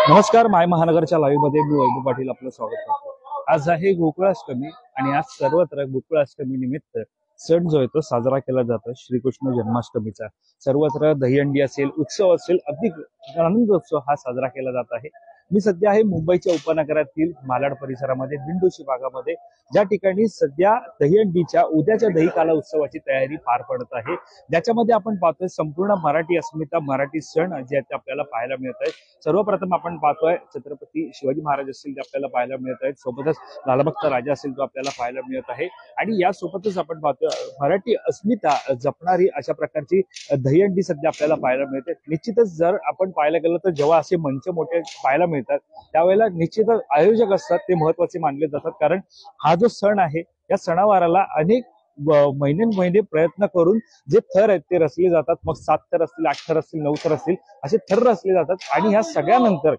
नमस्कार, माय महानगरच्या लाईव्ह मध्ये मी वैभव पाटील आपलं स्वागत करतो। आज आहे गोकुळाष्टमी आणि आज सर्वत्र गोकुळाष्टमी निमित्त सण जो आहे तो साजरा केला जातो श्रीकृष्ण जन्माष्टमीचा। सर्वत्र दहीहंडी असेल, उत्सव असेल, अधिक आनंदोत्सव हा साजरा केला जात आहे। मी सध्या आहे मुंबईच्या उपनगरातील मालाड परिसरामध्ये दिंडोशी भागामध्ये, ज्या ठिकाणी सध्या दहीहंडीच्या उद्याच्या दहीकाला उत्सवाची तयारी पार पडत आहे, ज्याच्यामध्ये आपण पाहतोय संपूर्ण मराठी अस्मिता, मराठी सण जे आहेत आपल्याला पाहायला मिळत आहे। सर्वप्रथम आपण पाहतोय छत्रपती शिवाजी महाराज असतील ते आपल्याला पाहायला मिळत आहेत, सोबतच लालभक्त राजा असेल तो आपल्याला पाहायला मिळत आहे आणि यासोबतच आपण पाहतोय मराठी अस्मिता जपणारी अशा प्रकारची दहीहंडी सध्या आपल्याला पाहायला मिळते। निश्चितच जर आपण पाहायला गेलं तर जेव्हा असे मंच मोठे पाहायला मिळतात त्यावेळेला निश्चितच आयोजक असतात ते महत्वाचे मानले जातात, कारण हा जो सण आहे या सणावाराला अनेक महिने प्रयत्न करून जे थर आहेत ते रचले जातात। मग 7 थर असतील, 8 थर असतील, 9 थर असतील, असे थर रचले जातात आणि ह्या सगळ्यानंतर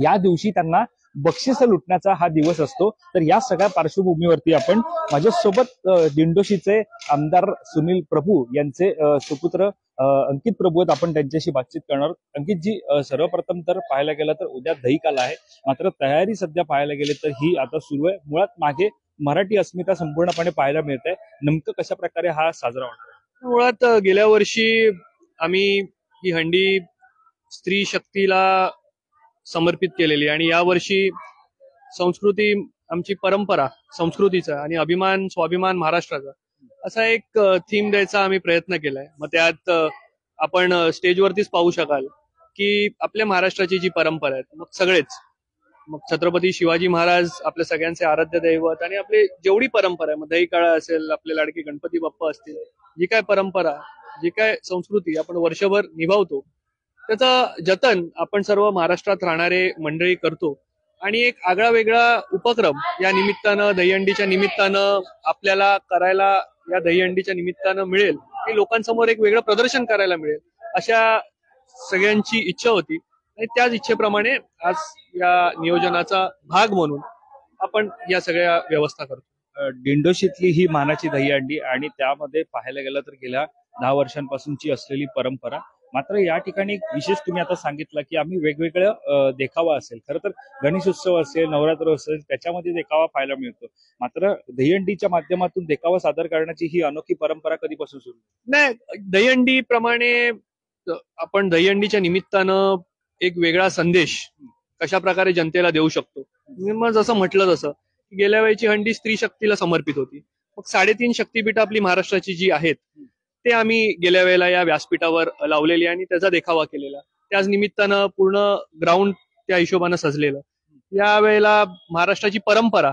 या दिवशी त्यांना बक्षीस लुटण्याचा हा दिवस असतो। तर या सगळ्या पार्श्वभूमीवरती आपण माझ्यासोबत दिंडोशीचे आमदार सुनील प्रभू यांचे सुपुत्र अंकित प्रभू आहेत, आपण त्यांच्याशी बातचीत करणार। अंकितजी, सर्वप्रथम तर पाहायला गेलं तर उद्या दहीकाला आहे, मात्र तयारी सध्या पाहायला गेले तर ही आता सुरू आहे। मुळात मागे मराठी अस्मिता संपूर्णपणे पाहायला मिळते, नेमकं कशा प्रकारे हा साजरा होणार आहे? मुळात गेल्या वर्षी आम्ही ही हंडी स्त्री शक्तीला समर्पित केलेली आणि यावर्षी संस्कृती, आमची परंपरा, संस्कृतीचा आणि अभिमान, स्वाभिमान महाराष्ट्राचा असा एक थीम द्यायचा आम्ही प्रयत्न केलाय। मग त्यात आपण स्टेजवरतीच पाहू शकाल की आपल्या महाराष्ट्राची जी परंपरा आहे, मग सगळेच, मग छत्रपती शिवाजी महाराज आपल्या सगळ्यांचे आराध्य दैवत आणि आपली जेवढी परंपरा आहे, मग दहीकाळा असेल, आपले लाडके गणपती बाप्पा असतील, जी काय परंपरा, जी काय संस्कृती आपण वर्षभर निभावतो, त्याचं जतन आपण सर्व महाराष्ट्रात राहणारे मंडळी करतो। आणि एक आगळा वेगळा उपक्रम या निमित्तानं, दहीहंडीच्या निमित्तानं आपल्याला करायला, या दहीहंडीच्या निमित्तानं मिळेल की लोकांसमोर एक वेगळं प्रदर्शन करायला मिळेल, अशा सगळ्यांची इच्छा होती आणि त्याच इच्छेप्रमाणे आज या नियोजनाचा भाग म्हणून आपण या सगळ्या व्यवस्था करतो। दिंडोशीतली ही मानाची दहीहंडी आणि त्यामध्ये पाहायला गेलं तर गेल्या 10 वर्षांपासूनची असलेली परंपरा। मात्र या ठिकाणी विशेष तुम्ही आता सांगितलं की आम्ही वेगवेगळ्या देखावा असेल, खरं तर गणेशोत्सव असेल, नवरात्र असेल, त्याच्यामध्ये देखावा पाहायला मिळतो, मात्र दहीहंडीच्या माध्यमातून देखावा सादर करण्याची ही अनोखी परंपरा कधीपासून सुरू? नाही, दहीहंडी प्रमाणे आपण दहीहंडीच्या निमित्तानं एक वेगळा संदेश कशा प्रकारे जनतेला देऊ शकतो। मग जसं म्हटलं तसं गेल्या वेळेची हंडी स्त्री शक्तीला समर्पित होती, मग 3.5 शक्तीपीठ आपली महाराष्ट्राची जी आहेत ते आम्ही गेल्या वेळेला या व्यासपीठावर लावलेली आणि त्याचा देखावा केलेला। त्याच निमित्तानं पूर्ण ग्राउंड त्या हिशोबानं सजलेलं। या वेळेला महाराष्ट्राची परंपरा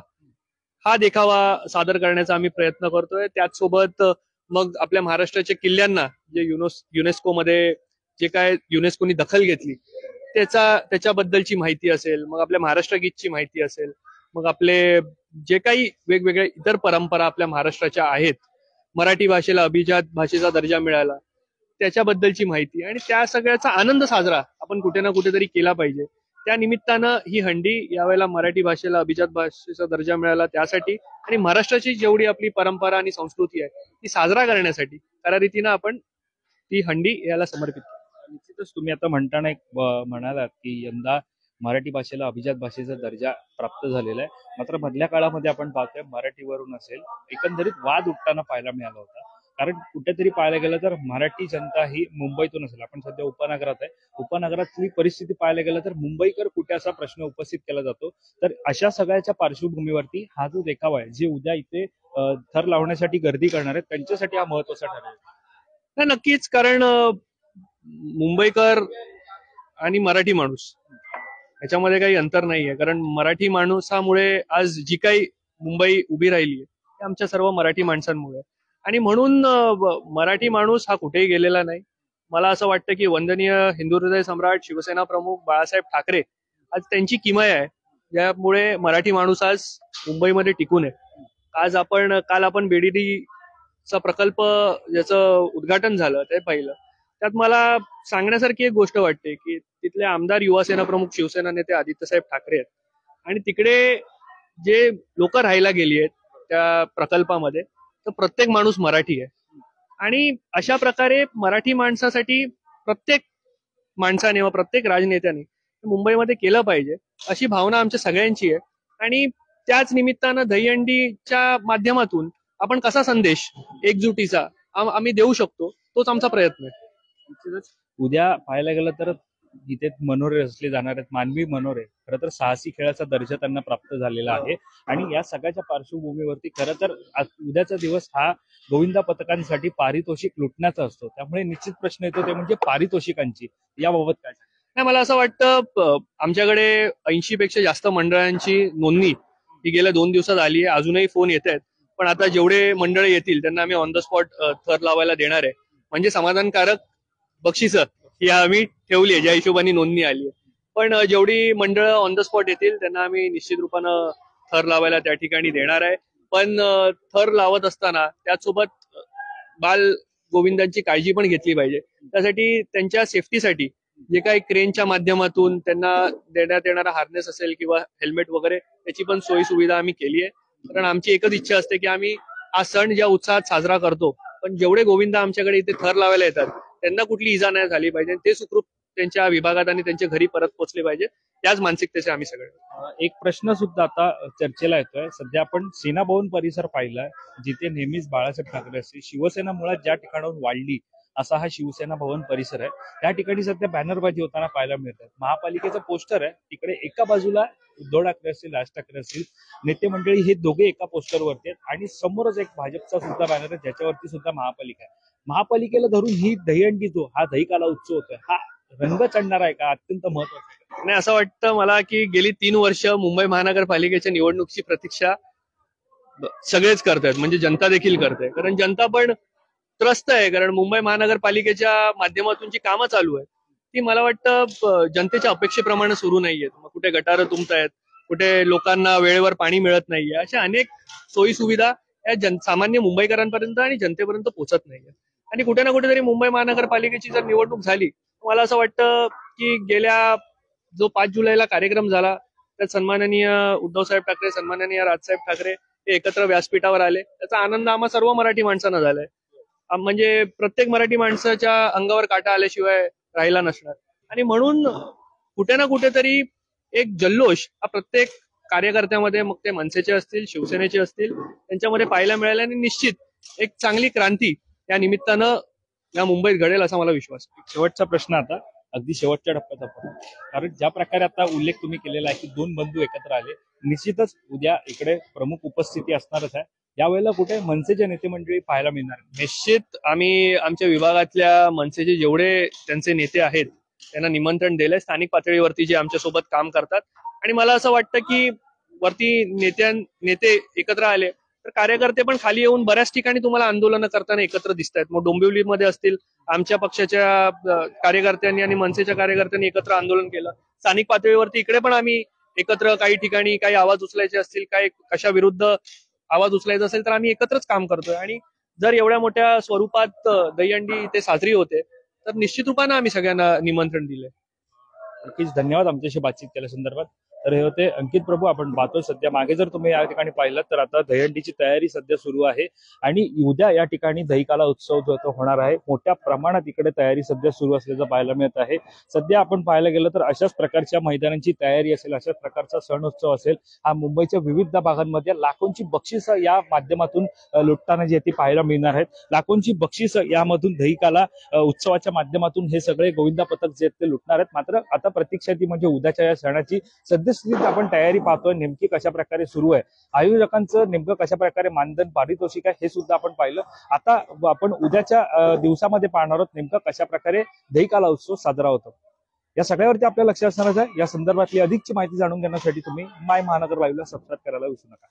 हा देखावा सादर करण्याचा आम्ही प्रयत्न करतोय। त्याचसोबत मग आपल्या महाराष्ट्राच्या किल्ल्यांना जे युनेस्कोमध्ये जे काय युनेस्कोनी दखल घेतली त्याच्याबद्दलची माहिती असेल, मग आपल्या महाराष्ट्र गीतची माहिती असेल, मग आपले जे काही वेगवेगळे इतर परंपरा आपल्या महाराष्ट्राच्या आहेत, मराठी भाषेला अभिजात भाषेचा दर्जा मिळाला त्याच्याबद्दलची माहिती आणि त्या सगळ्याचा आनंद साजरा आपण कुठे ना कुठेतरी केला पाहिजे। त्या निमित्तानं ही हंडी यावेळेला मराठी भाषेला अभिजात भाषेचा दर्जा मिळाला त्यासाठी आणि महाराष्ट्राची जेवढी आपली परंपरा आणि संस्कृती आहे ती साजरा करण्यासाठी खऱ्या रीतीनं आपण ती हंडी याला समर्पित केली। निश्चितच तुम्ही आता म्हणताना एक म्हणालात की यंदा मराठी भाषेला अभिजात भाषेचा दर्जा प्राप्त झालेला आहे, मात्र मधल्या काळामध्ये आपण पाहतोय मराठीवरून असेल एकंदरीत वाद उठताना पाहायला मिळाला होता, कारण कुठेतरी पाहायला गेलं तर मराठी जनता ही मुंबईतून असेल, आपण सध्या उपनगरात आहे, उपनगरातली परिस्थिती पाहायला गेलं तर मुंबईकर कुठे असा प्रश्न उपस्थित केला जातो। तर अशा सगळ्याच्या पार्श्वभूमीवरती हा जो देखावा आहे, जे उद्या इथे थर लावण्यासाठी गर्दी करणार आहेत त्यांच्यासाठी हा महत्वाचा ठरेल। नक्कीच, कारण मुंबईकर आणि मराठी माणूस याच्यामध्ये काही अंतर नाहीये, कारण मराठी माणसामुळे आज जी काही मुंबई उभी राहिली आहे ती आमच्या सर्व मराठी माणसांमुळे, आणि म्हणून मराठी माणूस हा कुठेही गेलेला नाही। मला असं वाटतं की वंदनीय हिंदू हृदय सम्राट शिवसेना प्रमुख बाळासाहेब ठाकरे आज त्यांची किमया आहे, ज्यामुळे मराठी माणूस आज मुंबईमध्ये टिकून आहे। काल आपण बेडिलीचा प्रकल्प ज्याचं उद्घाटन झालं ते पाहिलं, त्यात मला सांगण्यासारखी एक गोष्ट वाटते की तिथले आमदार युवासेना प्रमुख शिवसेना नेते आदित्यसाहेब ठाकरे आहेत आणि तिकडे जे लोक राहायला गेली आहेत त्या प्रकल्पामध्ये, तर प्रत्येक माणूस मराठी आहे आणि अशा प्रकारे मराठी माणसासाठी प्रत्येक माणसाने व प्रत्येक राजनेत्याने मुंबईमध्ये केलं पाहिजे अशी भावना आमच्या सगळ्यांची आहे. आणि त्याच निमित्तानं दहीहंडीच्या माध्यमातून आपण कसा संदेश एकजुटीचा आम्ही देऊ शकतो, तोच आमचा प्रयत्न आहे. निश्चितच उद्या पाहायला गेलं तर जिथे मनोरे रचले जाणार आहेत, मानवी मनोरे, खरं तर साहसी खेळाचा दर्जा त्यांना प्राप्त झालेला आहे. आणि या सगळ्याच्या पार्श्वभूमीवरती खरं तर उद्याचा दिवस हा गोविंदा पथकांसाठी पारितोषिक लुटण्याचा असतो. त्यामुळे निश्चित प्रश्न येतो ते म्हणजे पारितोषिकांची. याबाबत काय सांगाल? नाही, मला असं वाटतं आमच्याकडे 80 पेक्षा जास्त मंडळांची नोंदणी ही गेल्या 2 दिवसात आली आहे. अजूनही फोन येत आहेत, पण आता जेवढे मंडळ येतील त्यांना आम्ही ऑन द स्पॉट थर लावायला देणार आहे. म्हणजे समाधानकारक बक्षिसं ही आम्ही ठेवली आहे ज्या हिशोबाने नोंदणी आली आहे. पण जेवढी मंडळ ऑन द स्पॉट येतील त्यांना आम्ही निश्चित रूपानं थर लावायला त्या ठिकाणी देणार आहे. पण थर लावत असताना त्याचसोबत बाल गोविंदांची काळजी पण घेतली पाहिजे. त्यासाठी त्यांच्या सेफ्टीसाठी जे काही क्रेनच्या माध्यमातून त्यांना देण्यात येणारा हार्नेस असेल किंवा हेल्मेट वगैरे त्याची पण सोयी सुविधा आम्ही केली आहे. कारण आमची एकच इच्छा असते की आम्ही हा सण ज्या उत्साहात साजरा करतो, पण जेवढे गोविंदा आमच्याकडे इथे थर लावायला येतात त्यांना कुठली इजा नाही झाली पाहिजे, ते सुखरूप त्यांच्या विभागात आणि त्यांच्या घरी परत पोहोचले पाहिजे. त्याच मानसिकतेचे आम्ही सगळे. एक प्रश्न सुद्धा आता चर्चेला येतोय. सध्या आपण सेना भवन परिसर पाहिलाय, जिथे नेहमीच बाळासाहेब ठाकरे असतील. शिवसेना मुळात ज्या ठिकाणाहून वाढली असा हा शिवसेना भवन परिसर आहे. त्या ठिकाणी सध्या बॅनरबाजी होताना पाहायला मिळतात. महापालिकेचं पोस्टर आहे, तिकडे एका बाजूला उद्धव ठाकरे असतील, राज ठाकरे असतील, नेते मंडळी हे दोघे एका पोस्टरवरती आहेत आणि समोरच एक भाजपचा सुद्धा बॅनर आहे, ज्याच्यावरती सुद्धा महापालिका आहे. महापालिकेला धरून ही दहीहंडी जो हा दहीकाला उत्सव होतोय, हा रंग चढणार आहे का? अत्यंत महत्वाचं आहे. नाही, असं वाटतं मला की गेली 3 वर्ष मुंबई महानगरपालिकेच्या निवडणुकीची प्रतीक्षा सगळेच करतायत, म्हणजे जनता देखील करते. कारण जनता पण त्रस्त आहे, कारण मुंबई महानगरपालिकेच्या माध्यमातून जी कामं चालू आहेत ती मला वाटतं जनतेच्या अपेक्षेप्रमाणे सुरू नाहीयेत. मग कुठे गटारं तुंबतायत, कुठे लोकांना वेळेवर पाणी मिळत नाहीये, अशा अनेक सोयी सुविधा या सामान्य मुंबईकरांपर्यंत आणि जनतेपर्यंत पोहोचत नाहीये. आणि कुठे ना कुठेतरी मुंबई महानगरपालिकेची जर निवडणूक झाली, मला असं वाटतं की गेल्या जो 5 जुलैला कार्यक्रम झाला त्यात सन्माननीय उद्धवसाहेब ठाकरे, सन्माननीय राजसाहेब ठाकरे हे एकत्र व्यासपीठावर आले, त्याचा आनंद आम्हा सर्व मराठी माणसांना झालाय. म्हणजे प्रत्येक मराठी माणसाच्या अंगावर काटा आल्याशिवाय राहिला नसणार. आणि म्हणून कुठे ना कुठेतरी एक जल्लोष हा प्रत्येक कार्यकर्त्यामध्ये, मग ते मनसेचे असतील, शिवसेनेचे असतील, त्यांच्यामध्ये पाहायला मिळाला. आणि निश्चित एक चांगली क्रांती या निमित्तानं या मुंबईत घडेल असा मला विश्वास आहे. शेवटचा प्रश्न आता अगदी शेवटच्या टप्प्यात आपण, कारण ज्या प्रकारे आता उल्लेख तुम्ही केलेला आहे की 2 बंधू एकत्र आले, निश्चितच उद्या इकडे प्रमुख उपस्थिती असणारच आहे. यावेळेला कुठे मनसेचे नेते मंडळी पाहायला मिळणार? निश्चित आम्ही आमच्या विभागातल्या मनसेचे जेवढे त्यांचे नेते आहेत त्यांना निमंत्रण दिलंय, स्थानिक पातळीवरती जे आमच्यासोबत काम करतात. आणि मला असं वाटतं की वरती नेते एकत्र आले तर कार्यकर्ते पण खाली येऊन बऱ्याच ठिकाणी तुम्हाला आंदोलनं करताना एकत्र दिसत आहेत. मग डोंबिवलीमध्ये असतील, आमच्या पक्षाच्या कार्यकर्त्यांनी आणि मनसेच्या कार्यकर्त्यांनी एकत्र आंदोलन केलं. स्थानिक पातळीवरती इकडे पण आम्ही एकत्र काही ठिकाणी काही आवाज उचलायचे असतील, काही कशा विरुद्ध आवाज उचलायचा असेल तर आम्ही एकत्रच काम करतोय. आणि जर एवढ्या मोठ्या स्वरूपात दहीहंडी इथे साजरी होते तर निश्चित रूपानं आम्ही सगळ्यांना निमंत्रण दिलंय. नक्कीच धन्यवाद आमच्याशी बातचीत केल्या संदर्भात. तर हे होते अंकित प्रभू. आपण पाहतो सध्या मागे जर तुम्ही या ठिकाणी पाहिलं तर आता दहीहंडीची तयारी सध्या सुरू आहे आणि उद्या या ठिकाणी दहीकाला उत्सव जो तो होणार आहे. मोठ्या प्रमाणात इकडे तयारी सध्या सुरू असल्याचं पाहायला मिळत आहे. सध्या आपण पाहायला गेलं तर अशाच प्रकारच्या मैदानांची तयारी असेल, अशाच प्रकारचा सण उत्सव असेल, हा मुंबईच्या विविध भागांमध्ये लाखोंची बक्षिसं या माध्यमातून लुटताना जी ती पाहायला मिळणार आहेत. लाखोंची बक्षिसं यामधून दहीकाला उत्सवाच्या माध्यमातून हे सगळे गोविंदा पथक जे ते लुटणार आहेत. मात्र आता प्रतीक्षा ती म्हणजे उद्याच्या या सणाची सद्यस्थितीत आपण तयारी पाहतोय, नेमकी कशा प्रकारे सुरू आहे, आयोजकांचं नेमकं कशा प्रकारे मानधन, पारितोषिक आहे हे सुद्धा आपण पाहिलं. आता आपण उद्याच्या दिवसामध्ये पाहणार आहोत नेमकं कशा प्रकारे दहीकाला उत्सव साजरा होतो. या सगळ्यावरती आपलं लक्ष असणारच आहे. या संदर्भातली अधिकची माहिती जाणून घेण्यासाठी तुम्ही माय महानगर लाईव्हला सबस्क्राईब करायला विसरू नका.